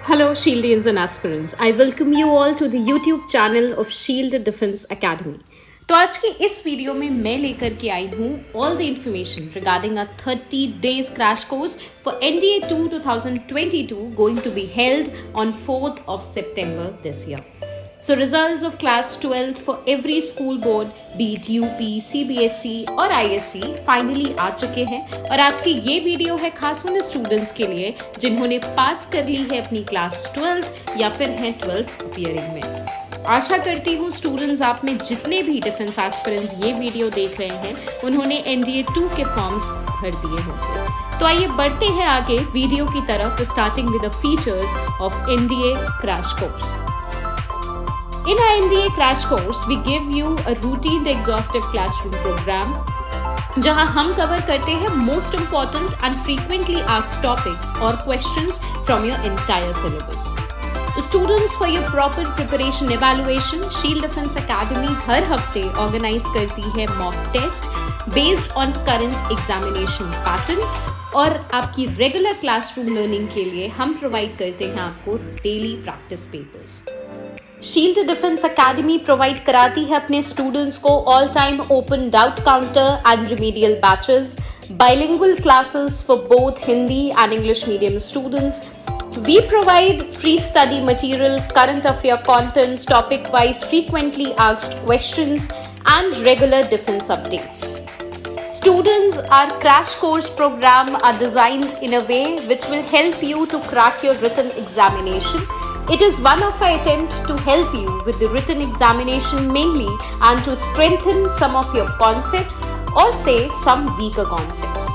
Hello Shieldians and aspirants. I welcome you all to the YouTube channel of Shield Defense Academy. तो आज की इस video में मैं लेकर के आई हूँ all the information regarding a 30 days crash course for NDA 2 2022 going to be held on 4th of September this year. So results of class 12th for every school board, be it UP, CBSE और ISC finally आ चुके हैं और आज की ये video है खास उन स्टूडेंट्स के लिए जिन्होंने पास कर ली है अपनी क्लास 12th या फिर हैं 12th अपीयरिंग में। आशा करती हूँ स्टूडेंट्स आप में जितने भी डिफेंस एस्पिरेंट्स ये वीडियो देख रहे हैं उन्होंने NDA 2 के फॉर्म्स भर दिए होंगे। तो आइए बढ़ते हैं आगे वीडियो की तरफ starting with the features of NDA crash course. In our NDA crash course, we give you a routine exhaustive classroom program जहां हम कवर करते हैं most important and frequently asked topics or questions from your entire syllabus. Students for your proper preparation evaluation, Shield Defense Academy हर हफ्ते organize करती है mock test based on current examination pattern और आपकी regular classroom learning के लिए हम provide करते हैं आपको daily practice papers. Shield defence academy provide कराती है अपने स्टूडेंट्स को all time open doubt counter and remedial batches, bilingual classes for both Hindi and English medium students. We provide free study material, current affair contents, topic-wise frequently asked questions, and regular defense updates. Students, our crash course program are designed in a way which will help you to crack your written examination. It is one of our attempts to help you with the written examination mainly and to strengthen some of your concepts or say some weaker concepts.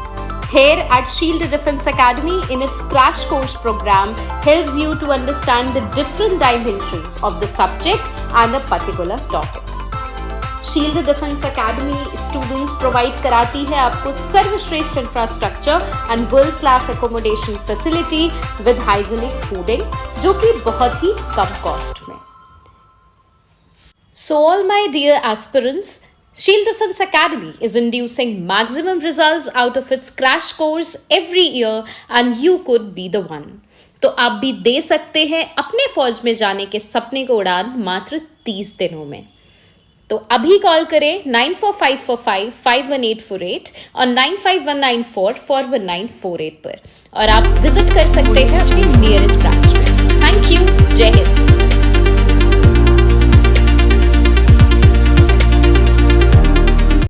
Here at Shield Defense Academy in its crash course program helps you to understand the different dimensions of the subject and a particular topic. Shield defence academy students provide कराती है आपको सर्वश्रेष्ठ infrastructure and world class accommodation facility with hygienic fooding जो कि बहुत ही कम cost में. So all my dear aspirants, Shield Defense Academy is inducing maximum results out of its crash course every year and you could be the one. तो आप भी दे सकते हैं अपने फौज में जाने के सपने को उड़ान मात्र 30 दिनों में. तो अभी कॉल करें 9454551848 और 9519441948 पर और आप विजिट कर सकते हैं अपने नियरेस्ट ब्रांच में. Thank you. जय हिंद.